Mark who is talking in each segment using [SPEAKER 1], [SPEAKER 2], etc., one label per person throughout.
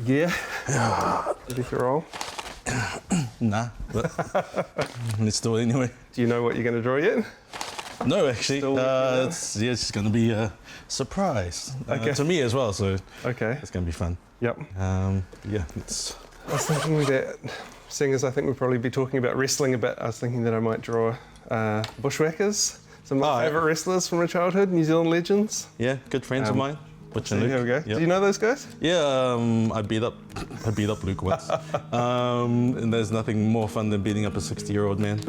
[SPEAKER 1] Yeah. Ready to roll?
[SPEAKER 2] Nah, but let's do it anyway.
[SPEAKER 1] Do you know what you're going to draw yet?
[SPEAKER 2] No, actually, it's going to be a surprise to me as well. So
[SPEAKER 1] Okay.
[SPEAKER 2] it's going to be fun.
[SPEAKER 1] Yep.
[SPEAKER 2] Yeah,
[SPEAKER 1] I was thinking that, seeing as I think we'll probably be talking about wrestling a bit, I was thinking that I might draw Bushwhackers, some of my favourite wrestlers from my childhood, New Zealand legends.
[SPEAKER 2] Yeah, good friends of mine.
[SPEAKER 1] So here we go. Yep. Do you know those guys?
[SPEAKER 2] Yeah, I beat up Luke once. And there's nothing more fun than beating up a 60-year-old man.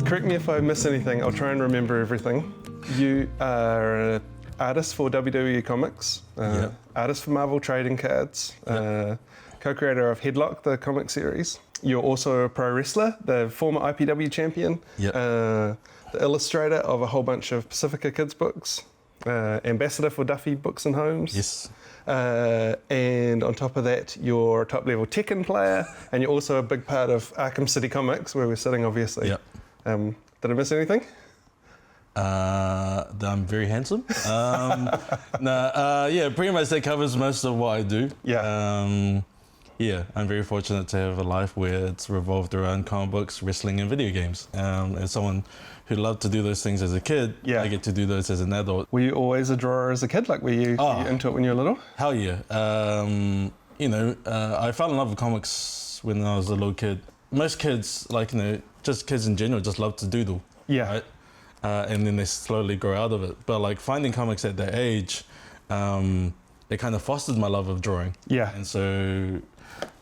[SPEAKER 1] Correct me if I miss anything, I'll try and remember everything. You are an artist for WWE Comics, artist for Marvel Trading Cards, co-creator of Headlock, the comic series. You're also a pro wrestler, the former IPW champion, the illustrator of a whole bunch of Pacifica kids books, ambassador for Duffy Books and Homes.
[SPEAKER 2] Yes.
[SPEAKER 1] And on top of that, you're a top-level Tekken player, and you're also a big part of Arkham City Comics, where we're sitting, obviously.
[SPEAKER 2] Yep.
[SPEAKER 1] Did I miss anything?
[SPEAKER 2] That I'm very handsome. Yeah, pretty much that covers most of what I do.
[SPEAKER 1] Yeah.
[SPEAKER 2] Yeah, I'm very fortunate to have a life where it's revolved around comic books, wrestling, and video games. As someone who loved to do those things as a kid, I get to do those as an adult.
[SPEAKER 1] Were you always a drawer as a kid? Like, were you into it when you were little?
[SPEAKER 2] Hell yeah. I fell in love with comics when I was a little kid. Most kids, just kids in general, just love to doodle.
[SPEAKER 1] Yeah.
[SPEAKER 2] Right? And then they slowly grow out of it. But finding comics at that age, it kind of fostered my love of drawing.
[SPEAKER 1] Yeah.
[SPEAKER 2] And so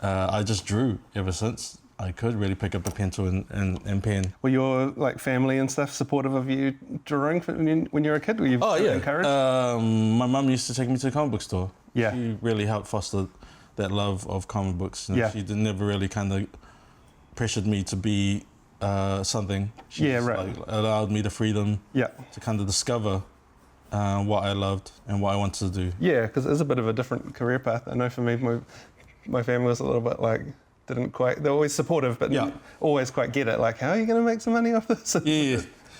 [SPEAKER 2] I just drew ever since I could really pick up a pencil and pen.
[SPEAKER 1] Were your family and stuff supportive of you drawing when you were a kid? Were you encouraged?
[SPEAKER 2] My mum used to take me to the comic book store.
[SPEAKER 1] Yeah.
[SPEAKER 2] She really helped foster that love of comic books. She never really kind of pressured me to be something. She allowed me the freedom to kind of discover what I loved and what I wanted to do. Yeah,
[SPEAKER 1] because it's a bit of a different career path. I know for me, my family was a little bit they're always supportive, but didn't always quite get it. Like, how are you going to make some money off this?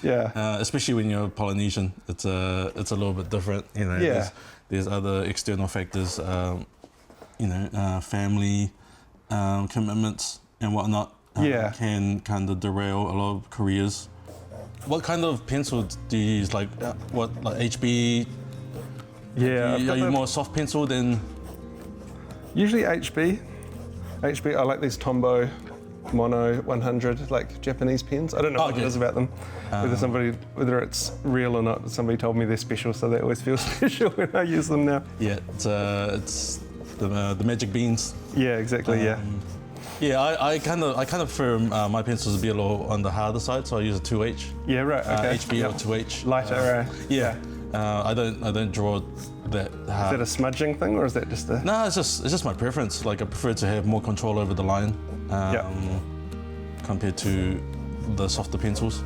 [SPEAKER 2] Yeah. Especially when you're Polynesian, it's a little bit different. There's other external factors, family commitments and whatnot. Can kind of derail a lot of careers. What kind of pencil do you use? HB?
[SPEAKER 1] Yeah.
[SPEAKER 2] Are you more soft pencil than? Usually
[SPEAKER 1] HB. I like these Tombow Mono 100, Japanese pens. I don't know what it is about them. Whether it's real or not, somebody told me they're special, so they always feel special when I use them now.
[SPEAKER 2] Yeah, it's the magic beans.
[SPEAKER 1] Yeah, exactly.
[SPEAKER 2] Yeah, I kind of prefer my pencils to be a little on the harder side, so I use a 2H.
[SPEAKER 1] Yeah, right. Okay.
[SPEAKER 2] HB or 2H.
[SPEAKER 1] Lighter.
[SPEAKER 2] I don't draw that hard.
[SPEAKER 1] Is that a smudging thing, or is that just a?
[SPEAKER 2] No, it's just my preference. I prefer to have more control over the line compared to the softer pencils.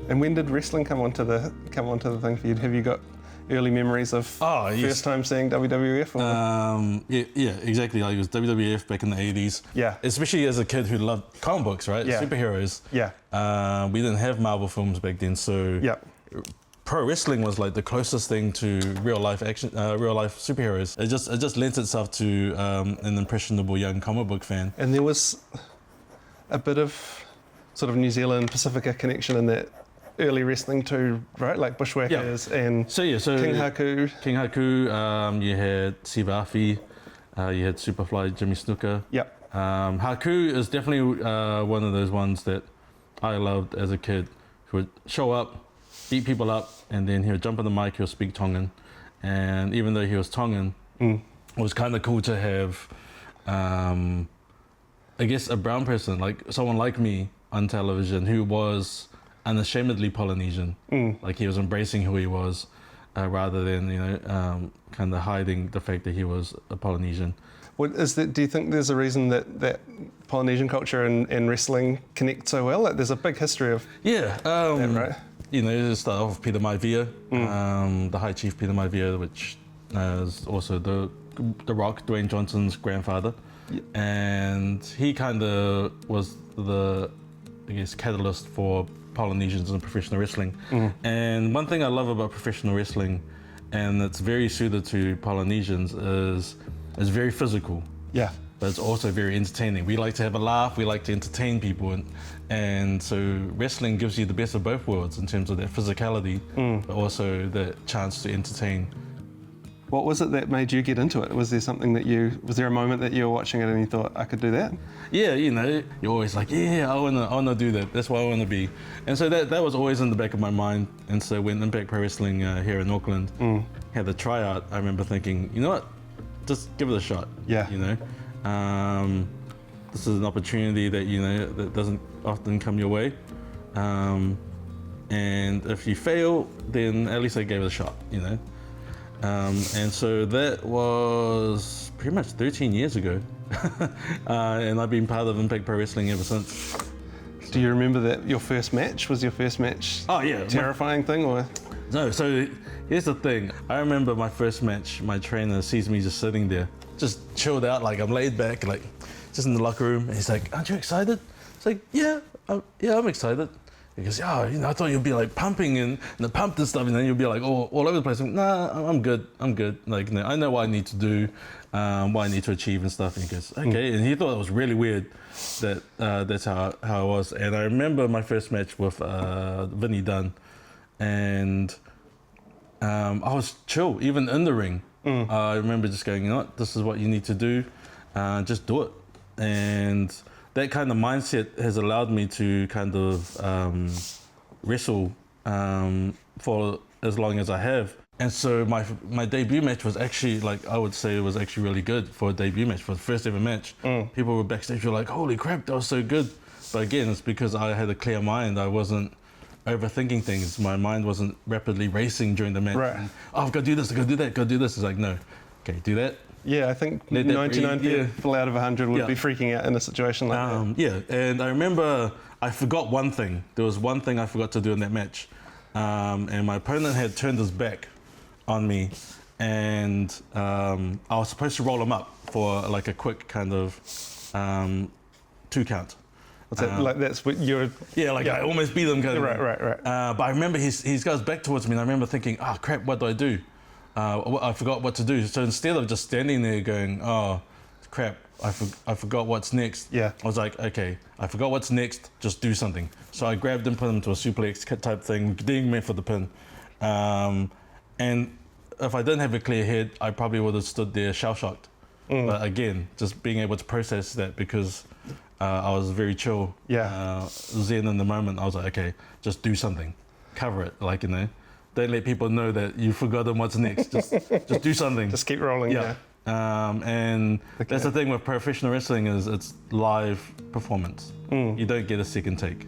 [SPEAKER 1] And when did wrestling come onto the thing for you? Have you got early memories of first time seeing WWF?
[SPEAKER 2] Yeah, exactly. It was WWF back in the 80s.
[SPEAKER 1] Yeah.
[SPEAKER 2] Especially as a kid who loved comic books, right?
[SPEAKER 1] Yeah.
[SPEAKER 2] Superheroes.
[SPEAKER 1] Yeah.
[SPEAKER 2] We didn't have Marvel films back then, so pro wrestling was the closest thing to real life action, real life superheroes. It just lent itself to an impressionable young comic book fan.
[SPEAKER 1] And there was a bit of sort of New Zealand Pacifica connection in that early wrestling too, right? Like Bushwhackers and King Haku.
[SPEAKER 2] King Haku, you had Sivafi, you had Superfly Jimmy Snuka.
[SPEAKER 1] Yep.
[SPEAKER 2] Haku is definitely one of those ones that I loved as a kid, who would show up, beat people up, and then he would jump on the mic, he would speak Tongan. And even though he was Tongan, it was kind of cool to have, I guess, a brown person, someone like me on television who was unashamedly Polynesian. He was embracing who he was rather than, kind of hiding the fact that he was a Polynesian.
[SPEAKER 1] Do you think there's a reason that Polynesian culture and wrestling connect so well? Like, there's a big history of that, right?
[SPEAKER 2] You know, it started off with Peter Maivia, the High Chief Peter Maivia, which is also the Rock, Dwayne Johnson's grandfather. Yep. And he kind of was the, I guess, catalyst for Polynesians in professional wrestling. And one thing I love about professional wrestling, and it's very suited to Polynesians, is it's very physical. Yeah. But it's also very entertaining. We like to have a laugh, we like to entertain people, and so wrestling gives you the best of both worlds in terms of that physicality, but also the chance to entertain.
[SPEAKER 1] What was it that made you get into it? Was there a moment that you were watching it and you thought, I could do that?
[SPEAKER 2] Yeah, you know, you're always like, yeah, I wanna do that. That's what I wanna be. And so that was always in the back of my mind. And so when Impact Pro Wrestling here in Auckland had the tryout, I remember thinking, you know what, just give it a shot. Yeah. You know, this is an opportunity that, you know, that doesn't often come your way. And if you fail, then at least I gave it a shot, you know. And so that was pretty much 13 years ago. And I've been part of Impact Pro Wrestling ever since.
[SPEAKER 1] Do you remember that your first match? Was your first match terrifying thing, or?
[SPEAKER 2] No, so here's the thing. I remember my first match, my trainer sees me just sitting there, just chilled out, like I'm laid back, like just in the locker room. And he's like, aren't you excited? It's like, yeah, I'm excited. He goes, oh, you know, I thought you'd be like pumping and the pump and stuff, and then you'll be like all over the place. I'm, nah, I'm good. Like, you know, I know what I need to do, what I need to achieve and stuff. And he goes, okay. And he thought it was really weird that that's how I was. And I remember my first match with Vinny Dunn, and I was chill, even in the ring. I remember just going, you know what, this is what you need to do, just do it. And that kind of mindset has allowed me to kind of wrestle for as long as I have. And so my debut match was actually, like, I would say it was actually really good for a debut match, for the first ever match. People were backstage, were like, holy crap, that was so good. But again, it's because I had a clear mind. I wasn't overthinking things. My mind wasn't rapidly racing during the match. Right. And, oh, I've got to do this, I've got to do that, I've got to do this. It's like, no, okay, do that.
[SPEAKER 1] Yeah, I think 99 people out of 100 would be freaking out in a situation like that.
[SPEAKER 2] Yeah, and I remember I forgot one thing. There was one thing I forgot to do in that match. And my opponent had turned his back on me, and I was supposed to roll him up for like a quick kind of 2 count.
[SPEAKER 1] What's that? Like that's what you're...
[SPEAKER 2] Yeah, like I almost beat him.
[SPEAKER 1] Right.
[SPEAKER 2] But I remember he goes back towards me, and I remember thinking, oh crap, what do I do? I forgot what to do. So instead of just standing there going, oh, crap, I forgot what's next. Yeah. I was like, okay, I forgot what's next, just do something. So I grabbed him, put him to a suplex type thing, being meant for the pin. And if I didn't have a clear head, I probably would have stood there shell-shocked. But again, just being able to process that because I was very chill. Yeah. Zen in the moment, I was like, okay, just do something. Cover it, like, you know. Don't let people know that you've forgotten what's next. Just do something.
[SPEAKER 1] Just keep rolling. Yeah.
[SPEAKER 2] And that's the thing with professional wrestling is it's live performance. You don't get a second take.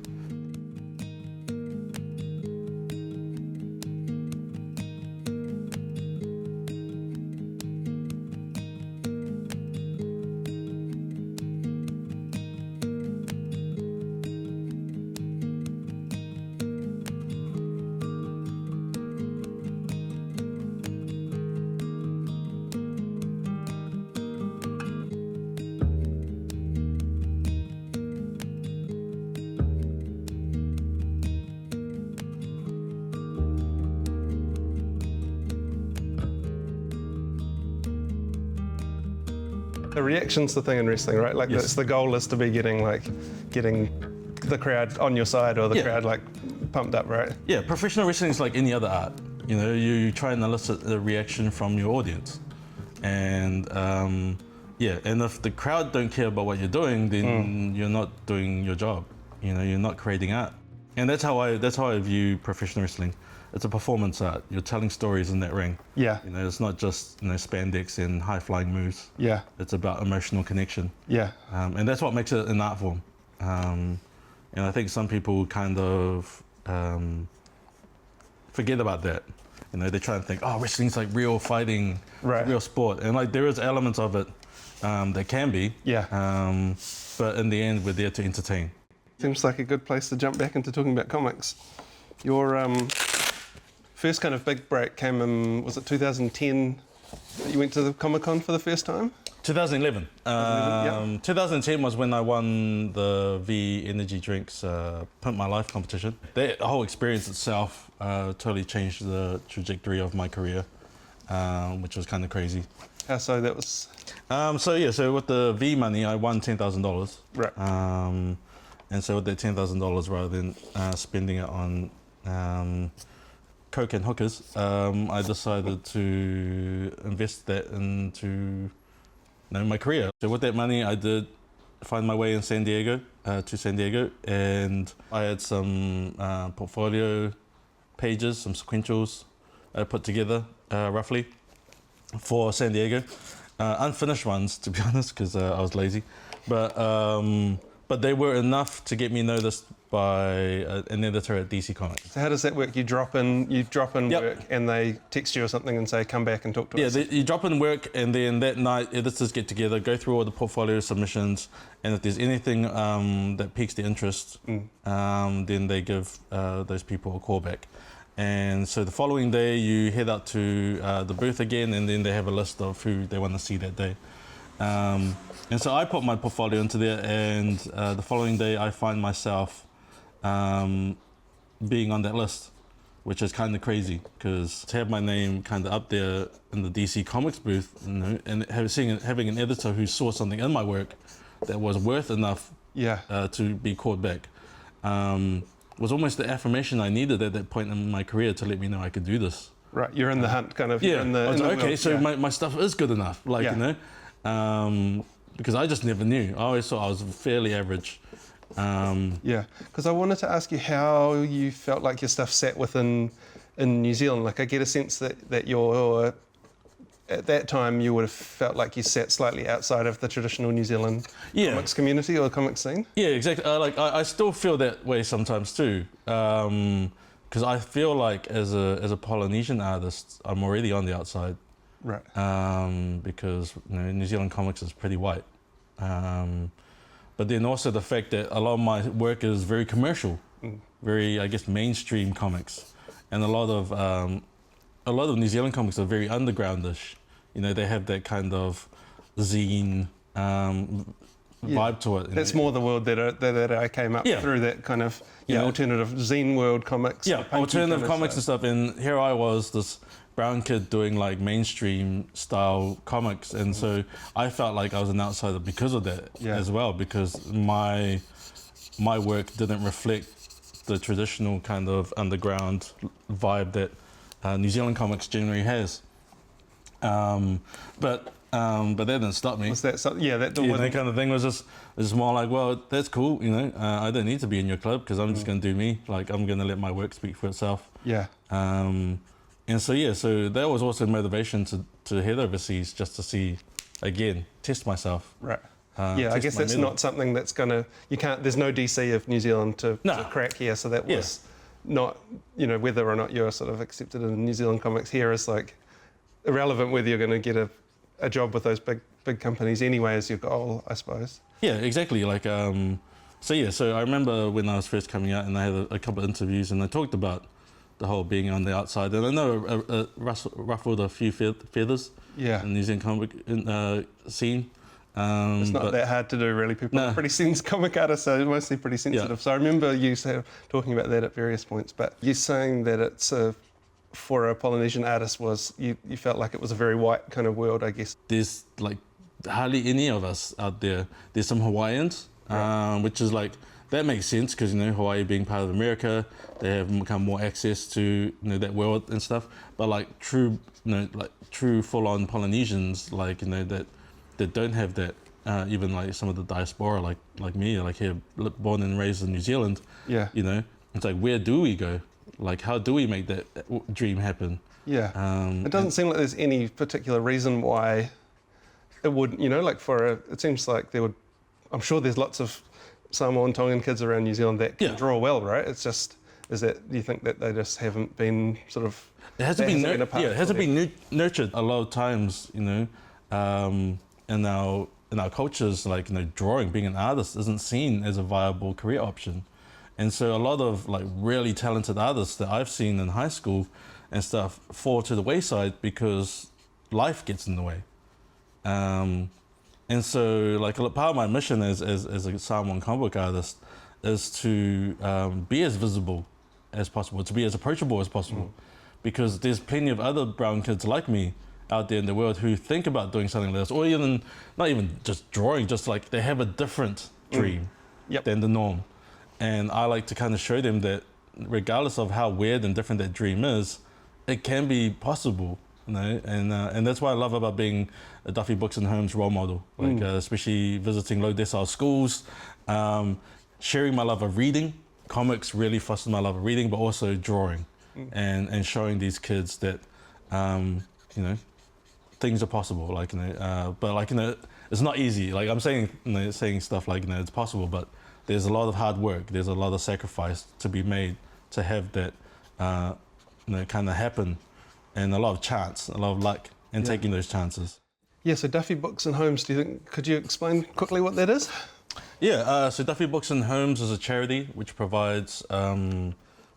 [SPEAKER 2] The reaction's the thing in wrestling, right? Like, yes. The goal is to be getting the crowd on your side or the crowd like pumped up, right? Yeah, professional wrestling is like any other art. You know, you try and elicit a reaction from your audience, and and if the crowd don't care about what you're doing, then you're not doing your job. You know, you're not creating art, and that's how I view professional wrestling. It's a performance art. You're telling stories in that ring. Yeah. You know, it's not just spandex and high flying moves. Yeah. It's about emotional connection. Yeah. And that's what makes it an art form. And I think some people kind of forget about that. You know, they try and think, oh, wrestling's like real fighting, real sport, and like there is elements of it, They can be.
[SPEAKER 1] Yeah.
[SPEAKER 2] But in the end, we're there to entertain.
[SPEAKER 1] Seems like a good place to jump back into talking about comics. Your first kind of big break came in, was it 2010? You went to the Comic-Con for the first time?
[SPEAKER 2] 2011.
[SPEAKER 1] Yeah.
[SPEAKER 2] 2010 was when I won the V Energy Drinks Pimp My Life competition. That whole experience itself totally changed the trajectory of my career, which was kind of crazy.
[SPEAKER 1] How so? That was...
[SPEAKER 2] So with the V money, I won $10,000.
[SPEAKER 1] Right.
[SPEAKER 2] And so with that $10,000, rather than spending it on coke and hookers, I decided to invest that into my career. So with that money, I did find my way in San Diego, and I had some portfolio pages, some sequentials I put together roughly for San Diego. Unfinished ones, to be honest, because I was lazy. But they were enough to get me noticed by an editor at DC Comics.
[SPEAKER 1] So how does that work? You drop in
[SPEAKER 2] Yep.
[SPEAKER 1] work and they text you or something and say, come back and talk to us?
[SPEAKER 2] Yeah, you drop in work, and then that night editors get together, go through all the portfolio submissions, and if there's anything that piques their interest, then they give those people a call back. And so the following day, you head out to the booth again, and then they have a list of who they want to see that day. And so I put my portfolio into there, and the following day I find myself being on that list, which is kind of crazy, because to have my name kind of up there in the DC Comics booth, and having an editor who saw something in my work that was worth enough to be called back, was almost the affirmation I needed at that point in my career to let me know I could do this.
[SPEAKER 1] Right, you're in the hunt, kind of.
[SPEAKER 2] Yeah,
[SPEAKER 1] You're in the,
[SPEAKER 2] okay,
[SPEAKER 1] world.
[SPEAKER 2] so my stuff is good enough, because I just never knew. I always thought I was fairly average.
[SPEAKER 1] Yeah, because I wanted to ask you how you felt like your stuff sat in New Zealand. Like, I get a sense that you're, at that time, you would have felt like you sat slightly outside of the traditional New Zealand comics community or comic scene.
[SPEAKER 2] Yeah, exactly. I still feel that way sometimes too, because I feel like as a Polynesian artist, I'm already on the outside.
[SPEAKER 1] Right.
[SPEAKER 2] Because New Zealand comics is pretty white. But then also the fact that a lot of my work is very commercial, very, I guess, mainstream comics, and a lot of New Zealand comics are very undergroundish. They have that kind of zine vibe to it.
[SPEAKER 1] That's more the world that I came up through, that kind of alternative zine world comics.
[SPEAKER 2] Yeah, alternative comics and stuff. And here I was, this brown kid doing like mainstream style comics, and so I felt like I was an outsider because of that as well, because my work didn't reflect the traditional kind of underground vibe that New Zealand comics generally has. But that didn't stop me.
[SPEAKER 1] Was that something? Yeah, that
[SPEAKER 2] kind of thing was just more like, well, that's cool, I don't need to be in your club because I'm just going to do me. Like, I'm going to let my work speak for itself.
[SPEAKER 1] Yeah.
[SPEAKER 2] And so that was also motivation to head overseas, just to see, again, test myself.
[SPEAKER 1] Right. I guess that's not something that's gonna, there's no DC of New Zealand to crack here, so that was not, whether or not you're sort of accepted in New Zealand comics here is like irrelevant whether you're going to get a job with those big companies anyway as your goal, I suppose. Yeah,
[SPEAKER 2] exactly. Like, so I remember when I was first coming out and I had a couple of interviews and I talked about the whole being on the outside, and I know ruffled a few feathers in the New Zealand comic scene.
[SPEAKER 1] It's not that hard to do, really. People are comic artists are mostly pretty sensitive. Yeah. So I remember you talking about that at various points, but you saying that it's for a Polynesian artist you felt like it was a very white kind of world, I guess.
[SPEAKER 2] There's like hardly any of us out there. There's some Hawaiians, which is like, that makes sense because Hawaii being part of America, they have become more access to that world and stuff. But like true full-on Polynesians, like that don't have that. Even like some of the diaspora, like me, like here, born and raised in New Zealand. Yeah. It's like, where do we go? Like, how do we make that dream happen? Yeah.
[SPEAKER 1] It doesn't seem like there's any particular reason why it would. It seems like there would. I'm sure there's lots of Samoan, Tongan kids around New Zealand that can draw well, right? It's just, do you think that they just haven't been sort of...
[SPEAKER 2] It hasn't been nurtured a lot of times, in our cultures, like, you know, drawing, being an artist isn't seen as a viable career option. And so a lot of like really talented artists that I've seen in high school and stuff fall to the wayside because life gets in the way. And so like part of my mission as a Samoan comic book artist is to be as visible as possible, to be as approachable as possible. Because there's plenty of other brown kids like me out there in the world who think about doing something like this, or even, not even just drawing, just like they have a different dream than the norm. And I like to kind of show them that regardless of how weird and different that dream is, it can be possible, you know? And that's what I love about being a Duffy Books and Homes role model, like especially visiting low decile schools, sharing my love of reading. Comics really foster my love of reading, but also drawing. And showing these kids that, you know, things are possible. Like, you know, but like, you know, it's not easy. Like I'm saying, you know, saying stuff like, you know, it's possible, but there's a lot of hard work. There's a lot of sacrifice to be made to have that, you know, kind of happen, and a lot of chance, a lot of luck in taking those chances.
[SPEAKER 1] Yeah. So Duffy Books and Homes. Could you explain quickly what that is?
[SPEAKER 2] Yeah. So Duffy Books and Homes is a charity which provides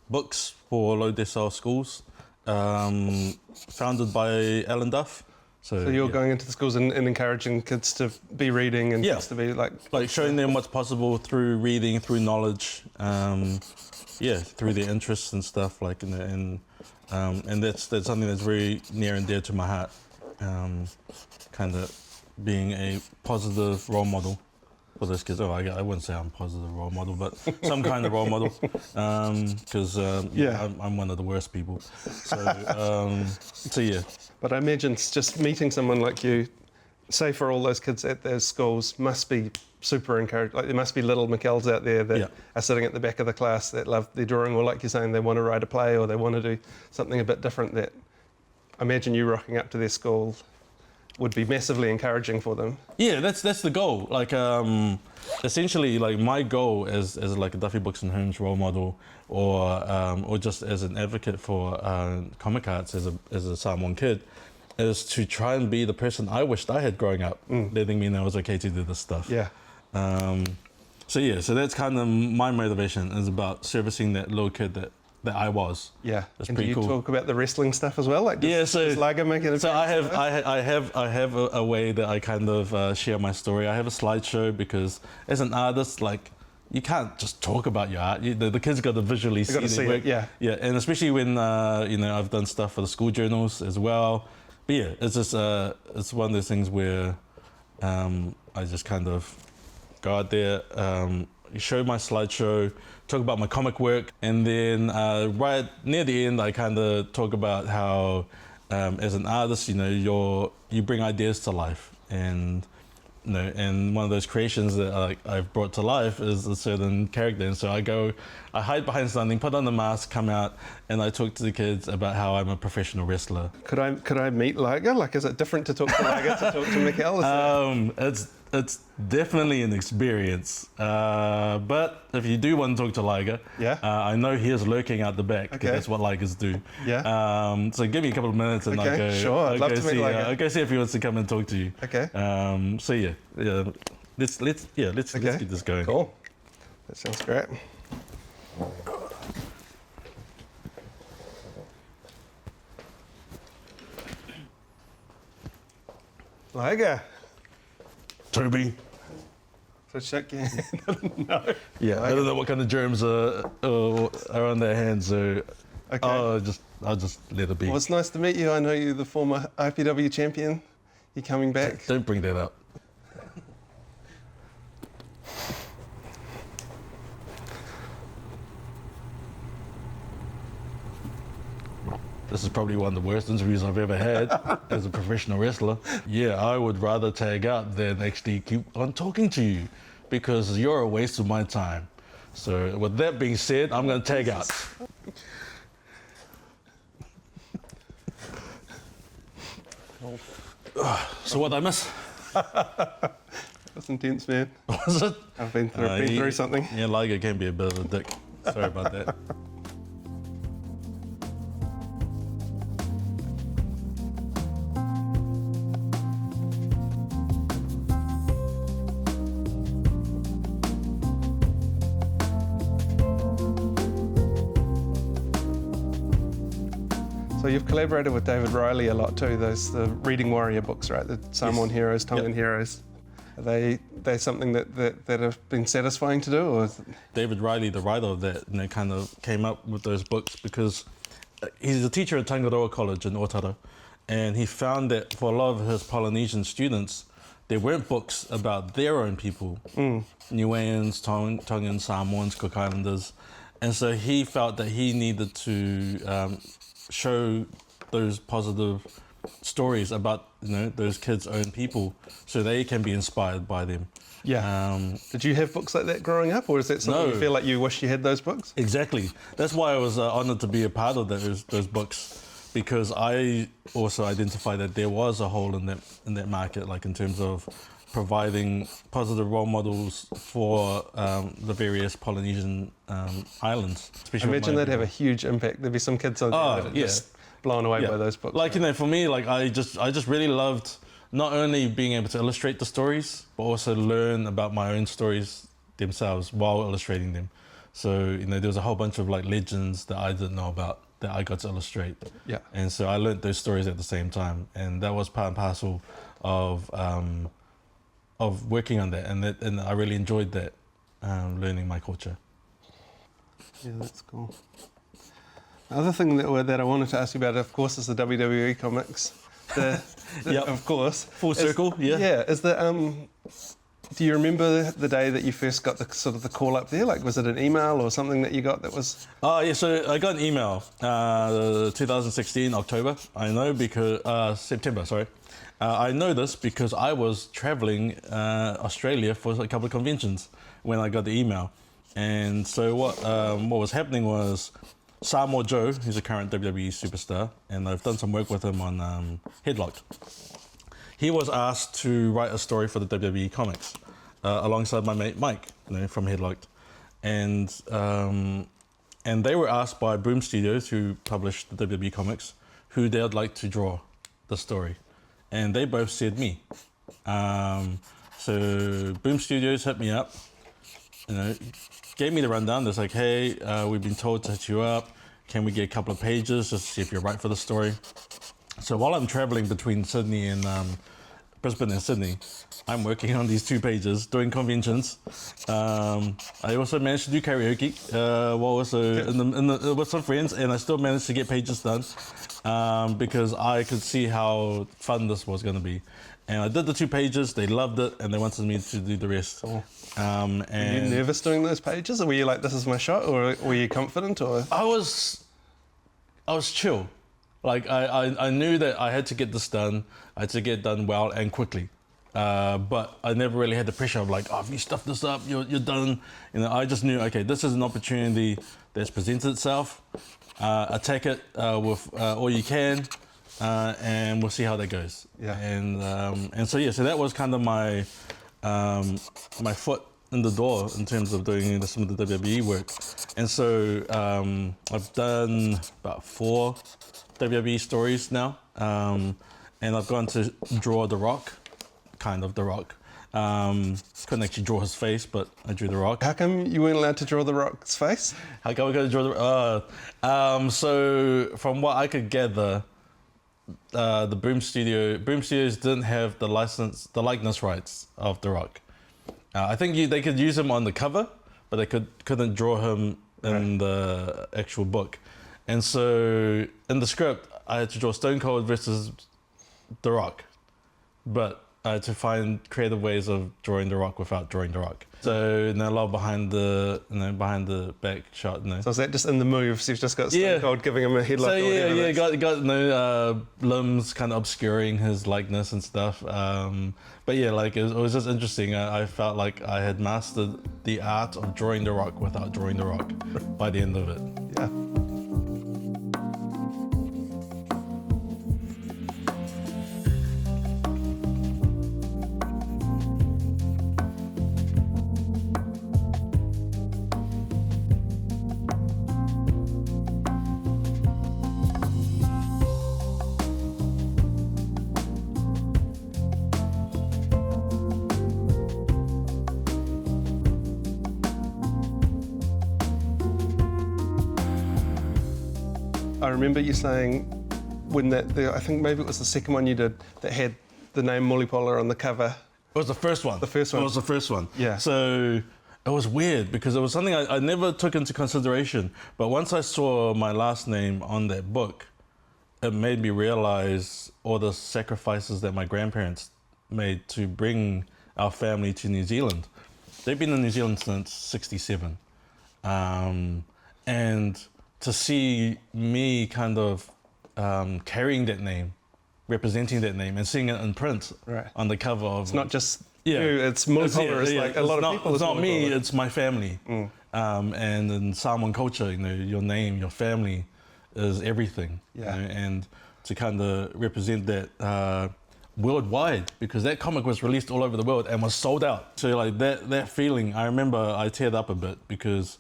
[SPEAKER 2] books for low decile schools, founded by Alan Duff. So you're
[SPEAKER 1] going into the schools and encouraging kids to be reading and kids to be like
[SPEAKER 2] showing them what's possible through reading, through knowledge, through their interests and stuff, like, and that's something that's very near and dear to my heart. Kind of being a positive role model for those kids. Oh, I wouldn't say I'm a positive role model, but some kind of role model, because I'm one of the worst people. So yeah.
[SPEAKER 1] But I imagine just meeting someone like you, say for all those kids at those schools, must be super encouraging. Like there must be little Michels out there that are sitting at the back of the class that love their drawing, or like you're saying, they want to write a play or they want to do something a bit different. That I imagine you rocking up to their school would be massively encouraging for them. Yeah,
[SPEAKER 2] that's the goal. Like essentially, like my goal as like a Duffy Books and Homes role model, or just as an advocate for comic arts as a Samoan kid, is to try and be the person I wished I had growing up, letting me know it was okay to do this stuff.
[SPEAKER 1] Yeah.
[SPEAKER 2] So that's kind of my motivation, is about servicing that little kid that I was.
[SPEAKER 1] Yeah.
[SPEAKER 2] That's
[SPEAKER 1] and
[SPEAKER 2] pretty cool.
[SPEAKER 1] Do you talk about the wrestling stuff as well? Like does Lager make it?
[SPEAKER 2] So I have a way that I kind of share my story. I have a slideshow because as an artist, like, you can't just talk about your art. The kids got to visually see their work.
[SPEAKER 1] Yeah.
[SPEAKER 2] And especially when you know, I've done stuff for the school journals as well. But yeah, it's just it's one of those things where I just kind of go out there, show my slideshow, talk about my comic work, and then right near the end, I kind of talk about how as an artist, you know, you bring ideas to life, and you know, and one of those creations that I've brought to life is a certain character. And so I hide behind something, put on the mask, come out, and I talk to the kids about how I'm a professional wrestler.
[SPEAKER 1] Could I meet Lager? Like, is it different to talk to Lager to talk to Michel?
[SPEAKER 2] It's definitely an experience. But if you do want to talk to Liger, I know he is lurking out the back. Okay. That's what Ligers do.
[SPEAKER 1] Yeah.
[SPEAKER 2] So give me a couple of minutes and I'll go.
[SPEAKER 1] Sure, I'd love to meet Liger.
[SPEAKER 2] I'll go see if he wants to come and talk to you.
[SPEAKER 1] Okay.
[SPEAKER 2] So let's get this going.
[SPEAKER 1] Cool. That sounds great. Liger.
[SPEAKER 2] Toby.
[SPEAKER 1] So shake your hand. No.
[SPEAKER 2] Yeah, I don't know what kind of germs are on their hands, so I'll just let it be.
[SPEAKER 1] Well, it's nice to meet you. I know you're the former IPW champion. You're coming back.
[SPEAKER 2] Don't bring that up. This is probably one of the worst interviews I've ever had as a professional wrestler. Yeah, I would rather tag out than actually keep on talking to you, because you're a waste of my time. So with that being said, I'm going to tag out. So what did I miss?
[SPEAKER 1] That's intense, man.
[SPEAKER 2] Was it?
[SPEAKER 1] I've been through something.
[SPEAKER 2] Yeah, Liger can be a bit of a dick. Sorry about that.
[SPEAKER 1] So you've collaborated with David Riley a lot too, the Reading Warrior books, right? The Samoan Heroes, Tongan Heroes. Are they something that have been satisfying to do? Or?
[SPEAKER 2] David Riley, the writer of that, kind of came up with those books because he's a teacher at Tangaroa College in Otara, and he found that for a lot of his Polynesian students, there weren't books about their own people, Niueans, Tongans, Samoans, Cook Islanders, and so he felt that he needed to show those positive stories about those kids' own people, so they can be inspired by them.
[SPEAKER 1] Yeah. Did you have books like that growing up, or is that something you feel like you wish you had those books?
[SPEAKER 2] Exactly. That's why I was honoured to be a part of those books, because I also identified that there was a hole in that market, like in terms of providing positive role models for the various Polynesian islands.
[SPEAKER 1] I imagine they'd have a huge impact. There'd be some kids on there that are just blown away by those books.
[SPEAKER 2] Like, for me, like I just really loved not only being able to illustrate the stories, but also learn about my own stories themselves while illustrating them. So, there was a whole bunch of like legends that I didn't know about that I got to illustrate. Yeah. And so I learned those stories at the same time, and that was part and parcel of working on that, and I really enjoyed that, learning my culture.
[SPEAKER 1] Yeah, that's cool. The other thing that I wanted to ask you about, of course, is the WWE Comics. Of course.
[SPEAKER 2] Full circle, yeah.
[SPEAKER 1] Yeah, do you remember the day that you first got the call up there? Like, was it an email or something that you got that was...
[SPEAKER 2] Oh, yeah, so I got an email, 2016, October, I know, because, September, sorry. I know this because I was traveling Australia for a couple of conventions when I got the email. And so what was happening was Samoa Joe, who's a current WWE superstar, and I've done some work with him on Headlocked. He was asked to write a story for the WWE Comics alongside my mate Mike, from Headlocked. And they were asked by Boom Studios, who published the WWE Comics, who they'd like to draw the story. And they both said me. So Boom Studios hit me up, gave me the rundown. They're like, hey, we've been told to hit you up. Can we get a couple of pages just to see if you're right for the story? So while I'm traveling between Sydney and Brisbane and Sydney, I'm working on these 2 pages, doing conventions. I also managed to do karaoke while also with some friends, and I still managed to get pages done because I could see how fun this was going to be. And I did the 2 pages, they loved it, and they wanted me to do the rest.
[SPEAKER 1] Cool. And were you nervous doing those pages, or were you like, this is my shot, or were you confident? Or
[SPEAKER 2] I was chill. Like, I knew that I had to get this done. I had to get it done well and quickly. But I never really had the pressure of like, oh, if you stuff this up, you're done. I just knew, okay, this is an opportunity that's presented itself. Attack it with all you can, and we'll see how that goes. Yeah. And so that was kind of my my foot in the door in terms of doing some of the WWE work. And so I've done about 4 WWE stories now, and I've gone to draw The Rock, kind of The Rock. Couldn't actually draw his face, but I drew The Rock.
[SPEAKER 1] How come you weren't allowed to draw The Rock's face?
[SPEAKER 2] How come I couldn't draw The So from what I could gather, the Boom Studios didn't have the likeness rights of The Rock. I think they could use him on the cover, but they couldn't draw him in the actual book. And so in the script, I had to draw Stone Cold versus The Rock, but I had to find creative ways of drawing The Rock without drawing The Rock. So now behind the back shot.
[SPEAKER 1] So is that just in the moves? You've just got Stone Cold giving him a headlock.
[SPEAKER 2] So got limbs kind of obscuring his likeness and stuff. But yeah, like it was just interesting. I felt like I had mastered the art of drawing The Rock without drawing The Rock by the end of it.
[SPEAKER 1] Yeah. I remember you saying when I think maybe it was the second one you did that had the name Mulipola on the cover.
[SPEAKER 2] It was the first one.
[SPEAKER 1] The first one.
[SPEAKER 2] It was the first one.
[SPEAKER 1] Yeah.
[SPEAKER 2] So it was weird because it was something I never took into consideration. But once I saw my last name on that book, it made me realize all the sacrifices that my grandparents made to bring our family to New Zealand. They've been in New Zealand since '67. And to see me kind of carrying that name, representing that name, and seeing it in print on the cover of...
[SPEAKER 1] It's not just you, it's Mulipola. It's like a lot of people.
[SPEAKER 2] It's not me, it's my family. And in Samoan culture, you know, your name, your family is everything.
[SPEAKER 1] Yeah.
[SPEAKER 2] You know, and to kind of represent that worldwide, because that comic was released all over the world and was sold out. So like that feeling, I remember I teared up a bit because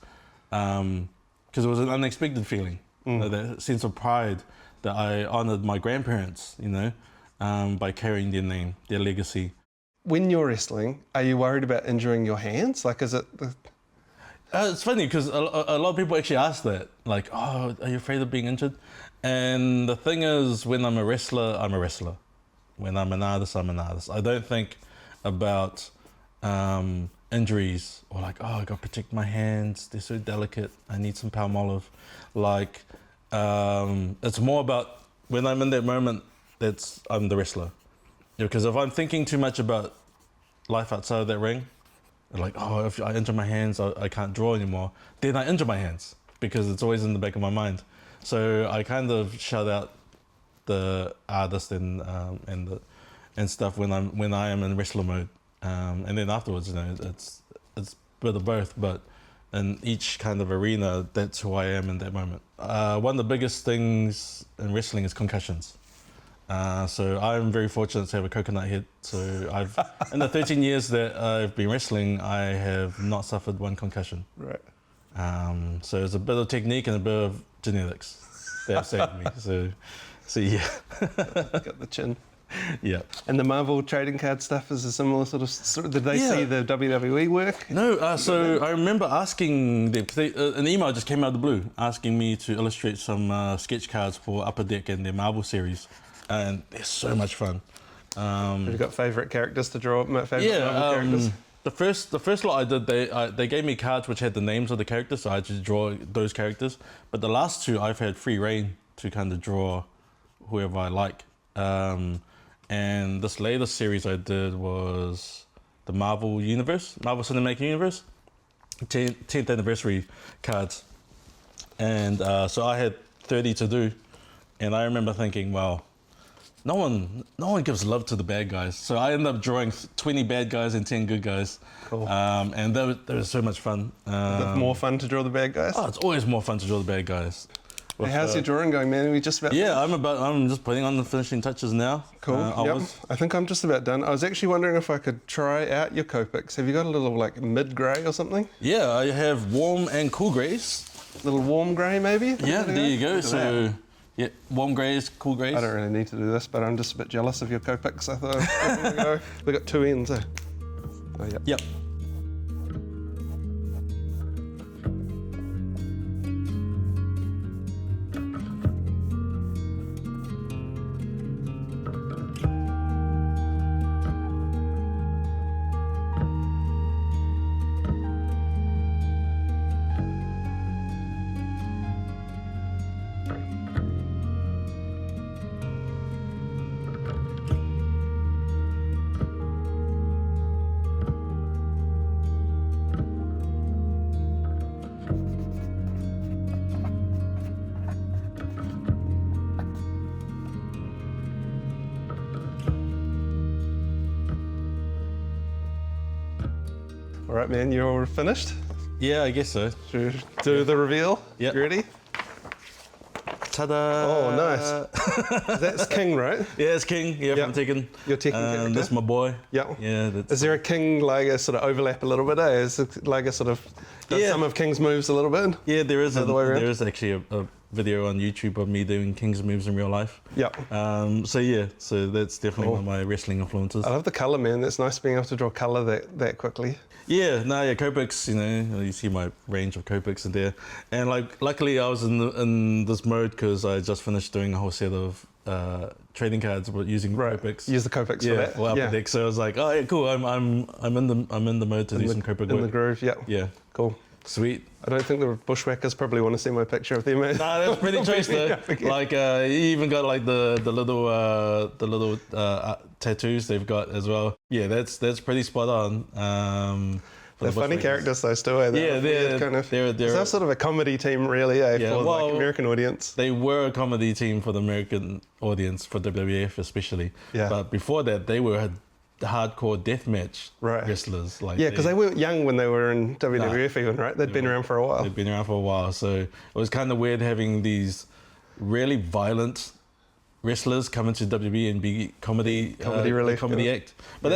[SPEAKER 2] it was an unexpected feeling. That sense of pride that I honored my grandparents, you know, by carrying their name, their legacy.
[SPEAKER 1] When you're wrestling, are you worried about injuring your hands? Like, is it...
[SPEAKER 2] It's funny because a lot of people actually ask that, like, oh, are you afraid of being injured? And the thing is, when I'm a wrestler, I'm a wrestler. When I'm an artist, I'm an artist. I don't think about injuries or like, oh, I got to protect my hands. They're so delicate. I need some Palmolive. Like, it's more about when I'm in that moment, I'm the wrestler. Because if I'm thinking too much about life outside of that ring, like, oh, if I injure my hands, I can't draw anymore, then I injure my hands because it's always in the back of my mind. So I kind of shut out the artist and stuff when I am in wrestler mode, and then afterwards, you know, it's a bit of both. But in each kind of arena, that's who I am in that moment. One of the biggest things in wrestling is concussions. So I'm very fortunate to have a coconut head. So I've in the 13 years that I've been wrestling, I have not suffered one concussion.
[SPEAKER 1] Right.
[SPEAKER 2] So it's a bit of technique and a bit of genetics that saved me. So yeah.
[SPEAKER 1] Got the chin.
[SPEAKER 2] Yeah.
[SPEAKER 1] And the Marvel trading card stuff is a similar sort of did they see the WWE work?
[SPEAKER 2] No, so I remember asking them, an email just came out of the blue asking me to illustrate some sketch cards for Upper Deck and their Marvel series. And they're so much fun.
[SPEAKER 1] Have you got favourite characters to draw? Marvel characters?
[SPEAKER 2] The first lot I did, they gave me cards which had the names of the characters, so I had to draw those characters. But the last two, I've had free reign to kind of draw whoever I like. And this latest series I did was the Marvel Cinematic Universe, 10th anniversary cards. And so I had 30 to do. And I remember thinking, well, no one gives love to the bad guys. So I ended up drawing 20 bad guys and 10 good guys.
[SPEAKER 1] Cool.
[SPEAKER 2] And that was so much fun.
[SPEAKER 1] Is it more fun to draw the bad guys?
[SPEAKER 2] Oh, it's always more fun to draw the bad guys.
[SPEAKER 1] Hey, how's your drawing going, man? Are we just about
[SPEAKER 2] done? I'm just putting on the finishing touches now.
[SPEAKER 1] Cool. I think I'm just about done. I was actually wondering if I could try out your Copics. Have you got a little like mid-grey or something?
[SPEAKER 2] Yeah, I have warm and cool greys.
[SPEAKER 1] Little warm grey maybe?
[SPEAKER 2] Yeah, there you go. So yeah, warm greys, cool greys.
[SPEAKER 1] I don't really need to do this, but I'm just a bit jealous of your Copics. I thought we got two ends. Oh yeah.
[SPEAKER 2] Yep.
[SPEAKER 1] All right, man, you're finished?
[SPEAKER 2] Yeah, I guess so.
[SPEAKER 1] Should we do the reveal?
[SPEAKER 2] Yeah.
[SPEAKER 1] You ready?
[SPEAKER 2] Ta-da!
[SPEAKER 1] Oh, nice. That's King, right?
[SPEAKER 2] Yeah, it's King. Yeah, from Tekken.
[SPEAKER 1] Your Tekken character.
[SPEAKER 2] That's my boy.
[SPEAKER 1] Yeah.
[SPEAKER 2] Yeah.
[SPEAKER 1] Is there a King Liger sort of overlap a little bit? Is Liger sort of does some of King's moves a little bit?
[SPEAKER 2] Yeah, there is.
[SPEAKER 1] There is
[SPEAKER 2] actually video on YouTube of me doing King's moves in real life.
[SPEAKER 1] Yeah.
[SPEAKER 2] So that's definitely one of my wrestling influences.
[SPEAKER 1] I love the colour, man. It's nice being able to draw colour that quickly.
[SPEAKER 2] Yeah, Copics, you see my range of Copics in there. And like, luckily I was in this mode because I just finished doing a whole set of trading cards but using Copics.
[SPEAKER 1] Use the Copics for that.
[SPEAKER 2] Well, Upper Deck. So I was like, oh yeah, cool. I'm in the mode to do some Copic work.
[SPEAKER 1] In the groove, yeah.
[SPEAKER 2] Yeah.
[SPEAKER 1] Cool.
[SPEAKER 2] Sweet.
[SPEAKER 1] I don't think the bushwhackers probably want to see my picture of them.
[SPEAKER 2] Nah, that's pretty choice though. Like you even got like the little tattoos they've got as well. Yeah, that's pretty spot on.
[SPEAKER 1] They're funny characters, those two. They're sort of a comedy team, really, for like American audience.
[SPEAKER 2] They were a comedy team for the American audience, for WWF especially.
[SPEAKER 1] Yeah.
[SPEAKER 2] But before that, they were hardcore deathmatch wrestlers. Like
[SPEAKER 1] because they weren't young when they were in WWF even, right? They'd been around for a while.
[SPEAKER 2] They'd been around for a while, so it was kind of weird having these really violent wrestlers come into WWE and be comedy
[SPEAKER 1] relief,
[SPEAKER 2] act. But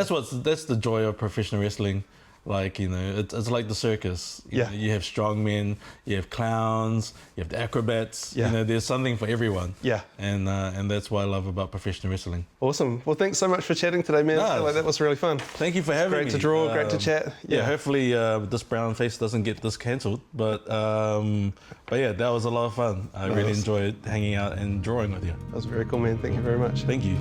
[SPEAKER 2] that's the joy of professional wrestling. Like, it's like the circus. You know, you have strong men, you have clowns, you have the acrobats. There's something for everyone. Yeah. And that's what I love about professional wrestling.
[SPEAKER 1] Awesome. Well, thanks so much for chatting today, man. I feel like that was really fun.
[SPEAKER 2] Thank you for having me.
[SPEAKER 1] Great to draw, great to chat.
[SPEAKER 2] Yeah, hopefully this brown face doesn't get this cancelled. But yeah, that was a lot of fun. I really enjoyed hanging out and drawing with you.
[SPEAKER 1] That was very cool, man. Thank you very much.
[SPEAKER 2] Thank you.